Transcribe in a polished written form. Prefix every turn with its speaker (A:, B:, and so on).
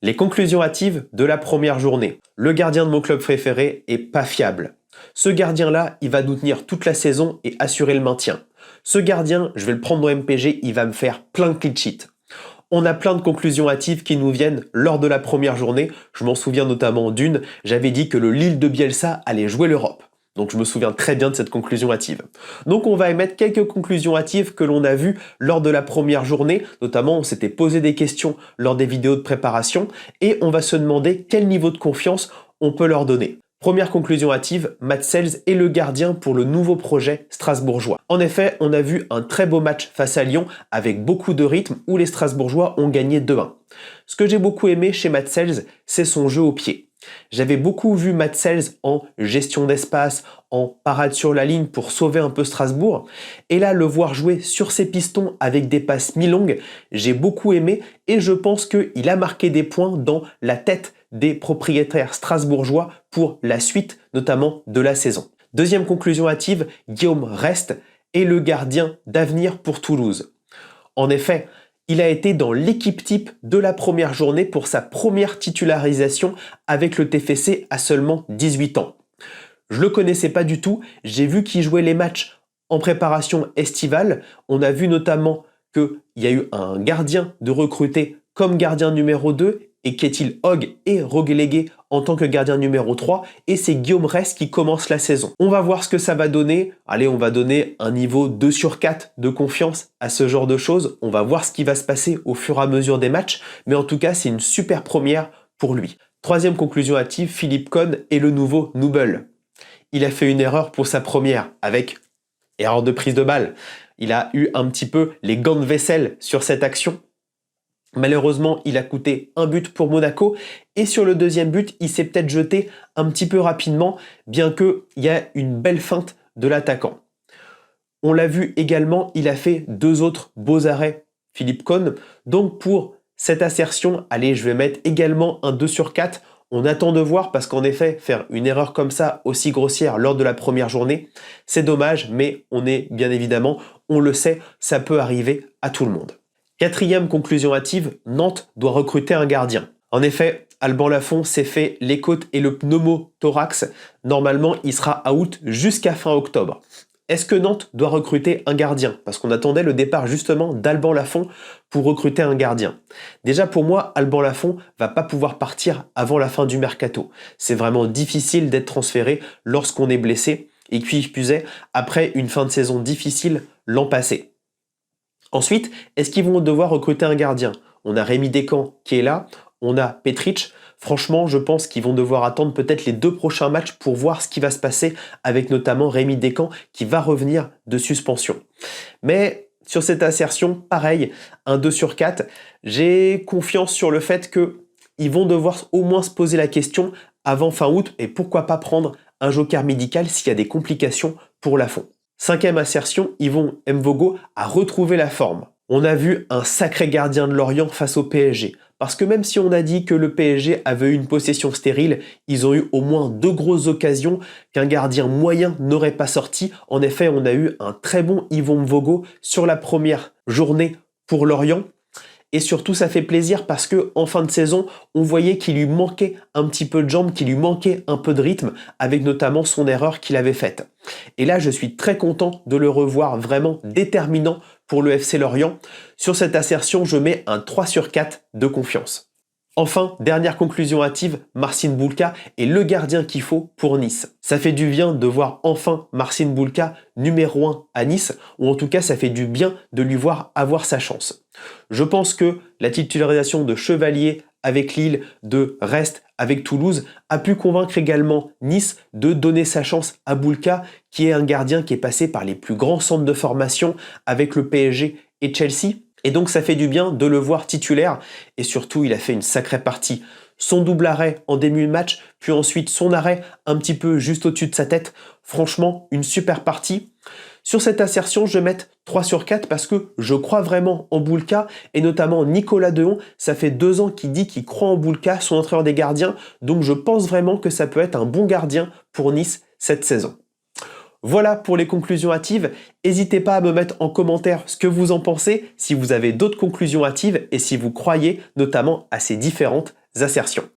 A: Les conclusions hâtives de la première journée. Le gardien de mon club préféré est pas fiable. Ce gardien-là, il va nous tenir toute la saison et assurer le maintien. Ce gardien, je vais le prendre au MPG, il va me faire plein de clean sheets. On a plein de conclusions hâtives qui nous viennent lors de la première journée. Je m'en souviens notamment d'une, j'avais dit que le Lille de Bielsa allait jouer l'Europe. Donc je me souviens très bien de cette conclusion hâtive. Donc on va émettre quelques conclusions hâtives que l'on a vues lors de la première journée. Notamment on s'était posé des questions lors des vidéos de préparation et on va se demander quel niveau de confiance on peut leur donner. Première conclusion hâtive, Matt Sells est le gardien pour le nouveau projet strasbourgeois. En effet, on a vu un très beau match face à Lyon avec beaucoup de rythme où les Strasbourgeois ont gagné 2-1. Ce que j'ai beaucoup aimé chez Matt Sells, c'est son jeu au pied. J'avais beaucoup vu Matt Sells en gestion d'espace, en parade sur la ligne pour sauver un peu Strasbourg. Et là, le voir jouer sur ses pistons avec des passes mi-longues, j'ai beaucoup aimé et je pense qu'il a marqué des points dans la tête des propriétaires strasbourgeois pour la suite, notamment de la saison. Deuxième conclusion hâtive, Guillaume Rest est le gardien d'avenir pour Toulouse. En effet, il a été dans l'équipe type de la première journée pour sa première titularisation avec le TFC à seulement 18 ans. Je le connaissais pas du tout, j'ai vu qu'il jouait les matchs en préparation estivale. On a vu notamment qu'il y a eu un gardien de recruté comme gardien numéro 2 et Ketil Hogg est relégué en tant que gardien numéro 3 et c'est Guillaume Rest qui commence la saison. On va voir ce que ça va donner. Allez, on va donner un niveau 2 sur 4 de confiance à ce genre de choses. On va voir ce qui va se passer au fur et à mesure des matchs, mais en tout cas, c'est une super première pour lui. Troisième conclusion hâtive, Philippe Cohn est le nouveau Nouble. Il a fait une erreur pour sa première avec erreur de prise de balle. Il a eu un petit peu les gants de vaisselle sur cette action. Malheureusement, il a coûté un but pour Monaco et sur le deuxième but, il s'est peut-être jeté un petit peu rapidement, bien qu'il y a une belle feinte de l'attaquant. On l'a vu également, il a fait 2 autres beaux arrêts, Philippe Cohn. Donc pour cette assertion, allez, je vais mettre également un 2 sur 4. On attend de voir parce qu'en effet, faire une erreur comme ça, aussi grossière lors de la première journée, c'est dommage, mais on est bien évidemment, on le sait, ça peut arriver à tout le monde. Quatrième conclusion hâtive, Nantes doit recruter un gardien. En effet, Alban Lafont s'est fait les côtes et le pneumothorax. Normalement, il sera out jusqu'à fin octobre. Est-ce que Nantes doit recruter un gardien? Parce qu'on attendait le départ justement d'Alban Lafont pour recruter un gardien. Déjà pour moi, Alban Lafont va pas pouvoir partir avant la fin du mercato. C'est vraiment difficile d'être transféré lorsqu'on est blessé et qui plus est après une fin de saison difficile l'an passé. Ensuite, est-ce qu'ils vont devoir recruter un gardien? On a Rémi Descamps qui est là, on a Petric. Franchement, je pense qu'ils vont devoir attendre peut-être les 2 prochains matchs pour voir ce qui va se passer avec notamment Rémi Descamps qui va revenir de suspension. Mais sur cette assertion, pareil, un 2 sur 4, j'ai confiance sur le fait qu'ils vont devoir au moins se poser la question avant fin août et pourquoi pas prendre un joker médical s'il y a des complications pour Lafont. Cinquième assertion, Yvon Mvogo a retrouvé la forme. On a vu un sacré gardien de Lorient face au PSG. Parce que même si on a dit que le PSG avait eu une possession stérile, ils ont eu au moins 2 grosses occasions qu'un gardien moyen n'aurait pas sorti. En effet, on a eu un très bon Yvon Mvogo sur la première journée pour Lorient. Et surtout, ça fait plaisir parce que en fin de saison, on voyait qu'il lui manquait un petit peu de jambes, qu'il lui manquait un peu de rythme, avec notamment son erreur qu'il avait faite. Et là, je suis très content de le revoir vraiment déterminant pour le FC Lorient. Sur cette assertion, je mets un 3 sur 4 de confiance. Enfin, dernière conclusion hâtive, Marcin Bulka est le gardien qu'il faut pour Nice. Ça fait du bien de voir enfin Marcin Bulka numéro 1 à Nice, ou en tout cas ça fait du bien de lui voir avoir sa chance. Je pense que la titularisation de Chevalier avec Lille, de Rest avec Toulouse, a pu convaincre également Nice de donner sa chance à Bulka, qui est un gardien qui est passé par les plus grands centres de formation avec le PSG et Chelsea. Et donc ça fait du bien de le voir titulaire et surtout il a fait une sacrée partie. Son double arrêt en début de match, puis ensuite son arrêt un petit peu juste au-dessus de sa tête. Franchement, une super partie. Sur cette assertion, je vais mettre 3 sur 4 parce que je crois vraiment en Bulka et notamment Nicolas Dehon. Ça fait 2 ans qu'il dit qu'il croit en Bulka, son entraîneur des gardiens. Donc je pense vraiment que ça peut être un bon gardien pour Nice cette saison. Voilà pour les conclusions hâtives. N'hésitez pas à me mettre en commentaire ce que vous en pensez, si vous avez d'autres conclusions hâtives et si vous croyez notamment à ces différentes assertions.